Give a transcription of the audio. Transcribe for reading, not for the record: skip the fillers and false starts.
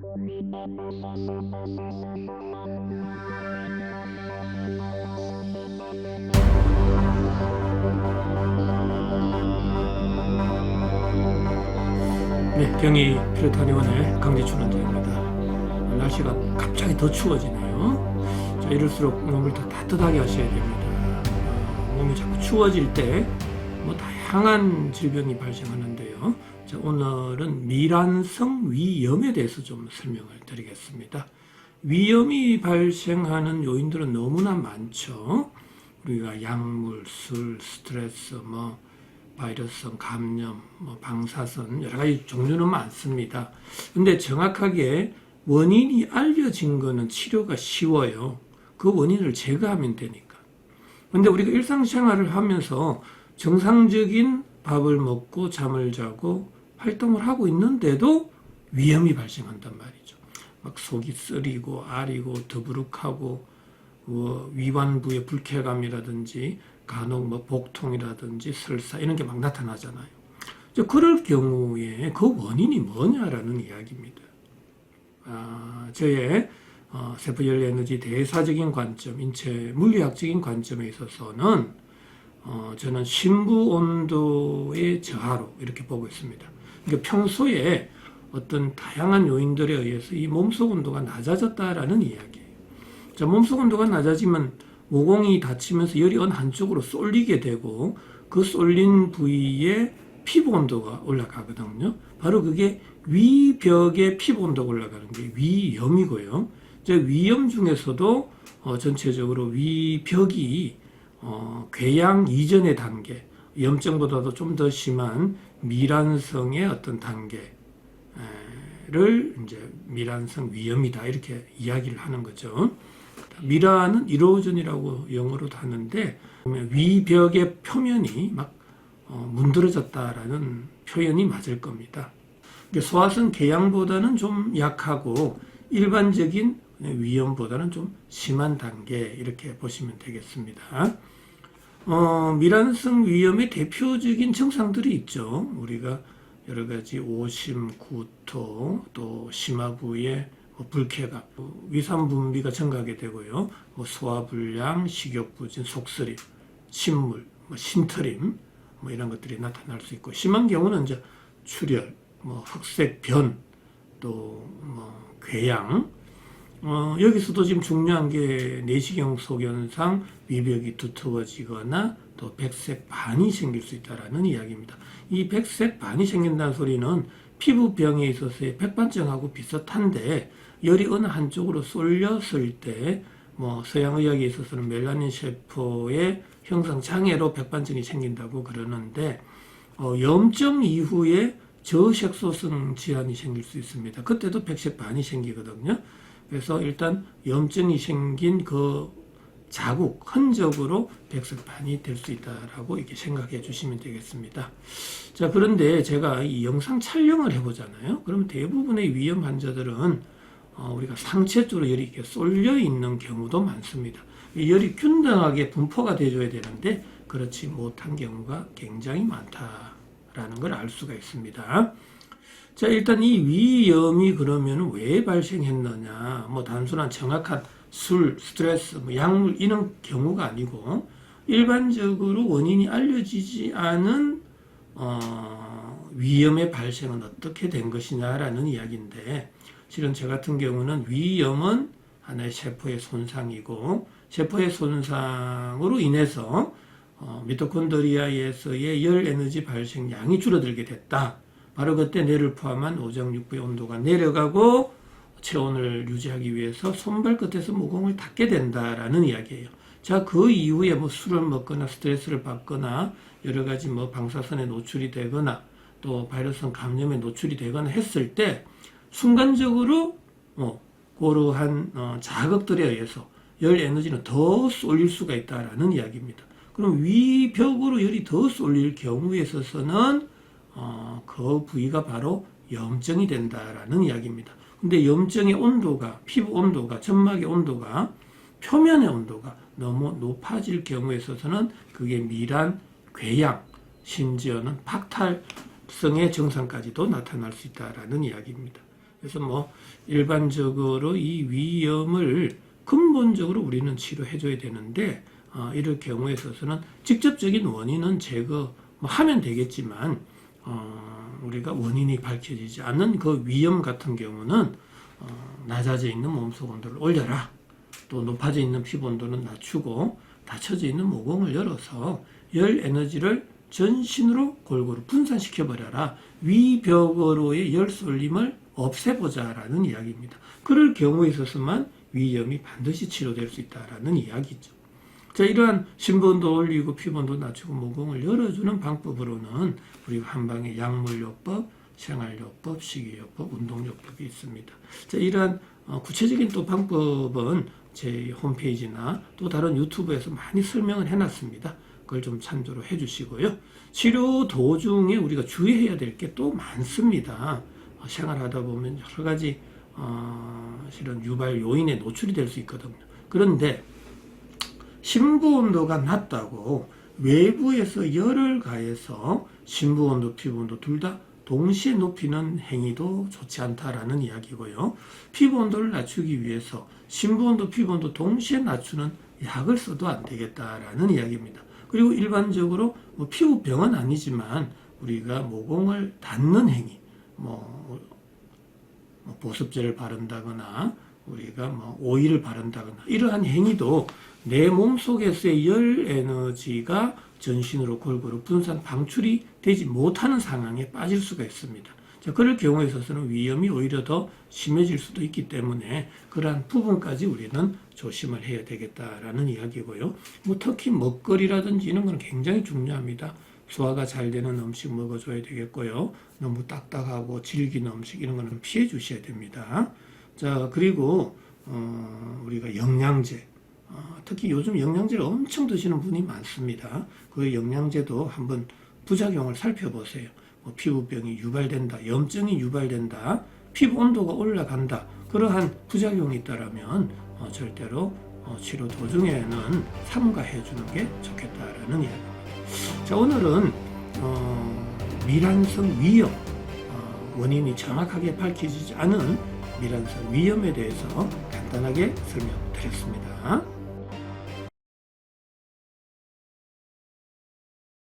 네, 경희 피레타니원의 강지춘 원장입니다. 날씨가 갑자기 더 추워지네요. 자, 이럴수록 몸을 더 따뜻하게 하셔야 됩니다. 몸이 자꾸 추워질 때 뭐 다양한 질병이 발생하는데요. 자, 오늘은 미란성 위염에 대해서 좀 설명을 드리겠습니다. 위염이 발생하는 요인들은 너무나 많죠. 우리가 약물, 술, 스트레스, 바이러스성 감염, 방사선 여러 가지 종류는 많습니다. 근데 정확하게 원인이 알려진 거는 치료가 쉬워요. 그 원인을 제거하면 되니까. 근데 우리가 일상생활을 하면서 정상적인 밥을 먹고 잠을 자고 활동을 하고 있는데도 위염이 발생한단 말이죠. 막 속이 쓰리고 아리고 더부룩하고 위반부의 불쾌감이라든지 간혹 복통이라든지 설사 이런 게 막 나타나잖아요. 그럴 경우에 그 원인이 뭐냐라는 이야기입니다. 저의 세포열에너지 대사적인 관점, 인체 물리학적인 관점에 있어서는 저는 심부 온도의 저하로 이렇게 보고 있습니다. 그러니까 평소에 어떤 다양한 요인들에 의해서 이 몸속 온도가 낮아졌다라는 이야기예요. 자, 몸속 온도가 낮아지면 모공이 닫히면서 열이 어느 한쪽으로 쏠리게 되고 그 쏠린 부위에 피부 온도가 올라가거든요. 바로 그게 위벽의 피부 온도가 올라가는 게 위염이고요. 위염 중에서도 전체적으로 위벽이 궤양 이전의 단계, 염증보다도 좀 더 심한 미란성의 어떤 단계를 이제 미란성 위염이다 이렇게 이야기를 하는 거죠. 미란은 이로전이라고 영어로도 하는데 위벽의 표면이 막 문드러졌다라는 표현이 맞을 겁니다. 소화성 궤양보다는 좀 약하고 일반적인 위염보다는 좀 심한 단계 이렇게 보시면 되겠습니다. 미란성 위염의 대표적인 증상들이 있죠. 우리가 여러 가지 오심, 구토, 또 심하부의 불쾌감, 위산 분비가 증가하게 되고요. 소화불량, 식욕부진, 속쓰림, 침물, 신터림 이런 것들이 나타날 수 있고 심한 경우는 이제 출혈, 흑색변, 또 궤양. 여기서도 지금 중요한 게 내시경 소견상 위벽이 두터워지거나 또 백색 반이 생길 수 있다라는 이야기입니다. 이 백색 반이 생긴다는 소리는 피부병에 있어서의 백반증하고 비슷한데 열이 어느 한쪽으로 쏠렸을 때 서양의학에 있어서는 멜라닌 세포의 형성 장애로 백반증이 생긴다고 그러는데 염증 이후에 저색소성 질환이 생길 수 있습니다. 그때도 백색 반이 생기거든요. 그래서 일단 염증이 생긴 그 자국, 흔적으로 백색반이 될 수 있다라고 이렇게 생각해 주시면 되겠습니다. 자, 그런데 제가 이 영상 촬영을 해보잖아요. 그러면 대부분의 위염 환자들은 우리가 상체 쪽으로 열이 이렇게 쏠려 있는 경우도 많습니다. 이 열이 균등하게 분포가 돼줘야 되는데 그렇지 못한 경우가 굉장히 많다라는 걸 알 수가 있습니다. 자, 일단 이 위염이 그러면 왜 발생했느냐, 단순한 정확한 술, 스트레스, 약물 이런 경우가 아니고 일반적으로 원인이 알려지지 않은 위염의 발생은 어떻게 된 것이냐라는 이야기인데 실은 저 같은 경우는 위염은 하나의 세포의 손상이고 세포의 손상으로 인해서 미토콘드리아에서의 열 에너지 발생량이 줄어들게 됐다. 바로 그때 뇌를 포함한 오장육부의 온도가 내려가고 체온을 유지하기 위해서 손발끝에서 모공을 닫게 된다라는 이야기예요. 자, 그 이후에 술을 먹거나 스트레스를 받거나 여러 가지 방사선에 노출이 되거나 또 바이러스성 감염에 노출이 되거나 했을 때 순간적으로 그러한 자극들에 의해서 열 에너지는 더 쏠릴 수가 있다라는 이야기입니다. 그럼 위벽으로 열이 더 쏠릴 경우에 있어서는 그 부위가 바로 염증이 된다라는 이야기입니다. 근데 염증의 온도가, 피부 온도가, 점막의 온도가, 표면의 온도가 너무 높아질 경우에 있어서는 그게 미란, 궤양, 심지어는 박탈성의 증상까지도 나타날 수 있다라는 이야기입니다. 그래서 뭐 일반적으로 이 위염을 근본적으로 우리는 치료해줘야 되는데 이럴 경우에 있어서는 직접적인 원인은 제거 뭐 하면 되겠지만 우리가 원인이 밝혀지지 않는 그 위염 같은 경우는 낮아져 있는 몸속 온도를 올려라. 또 높아져 있는 피부 온도는 낮추고 닫혀져 있는 모공을 열어서 열 에너지를 전신으로 골고루 분산시켜버려라. 위벽으로의 열 쏠림을 없애보자라는 이야기입니다. 그럴 경우에 있어서만 위염이 반드시 치료될 수 있다라는 이야기죠. 자, 이러한 신부온도 올리고 피부온도 낮추고 모공을 열어주는 방법으로는 우리가 한방에 약물요법, 생활요법, 식이요법, 운동요법이 있습니다. 자, 이러한 구체적인 또 방법은 제 홈페이지나 또 다른 유튜브에서 많이 설명을 해놨습니다. 그걸 좀 참조로 해주시고요. 치료 도중에 우리가 주의해야 될 게 또 많습니다. 생활하다 보면 여러 가지 실은 유발 요인에 노출이 될 수 있거든요. 그런데 심부온도가 낮다고 외부에서 열을 가해서 심부온도, 피부온도 둘 다 동시에 높이는 행위도 좋지 않다라는 이야기고요. 피부온도를 낮추기 위해서 심부온도, 피부온도 동시에 낮추는 약을 써도 안 되겠다라는 이야기입니다. 그리고 일반적으로 뭐 피부병은 아니지만 우리가 모공을 닫는 행위, 뭐 보습제를 바른다거나 우리가 뭐 오일을 바른다거나 이러한 행위도 내 몸속에서의 열 에너지가 전신으로 골고루 분산 방출이 되지 못하는 상황에 빠질 수가 있습니다. 자, 그럴 경우에 있어서는 위염이 오히려 더 심해질 수도 있기 때문에 그러한 부분까지 우리는 조심을 해야 되겠다라는 이야기고요. 뭐 특히 먹거리라든지 이런 건 굉장히 중요합니다. 소화가 잘 되는 음식 먹어줘야 되겠고요. 너무 딱딱하고 질긴 음식 이런 거는 피해 주셔야 됩니다. 자, 그리고 우리가 영양제, 특히 요즘 영양제를 엄청 드시는 분이 많습니다. 그 영양제도 한번 부작용을 살펴보세요. 뭐 피부병이 유발된다, 염증이 유발된다, 피부 온도가 올라간다, 그러한 부작용이 있다라면 절대로 치료 도중에는 삼가해 주는 게 좋겠다라는 이야기입니다. 자, 오늘은 미란성 위염, 원인이 정확하게 밝혀지지 않은 미란성 위염에 대해서 간단하게 설명드렸습니다.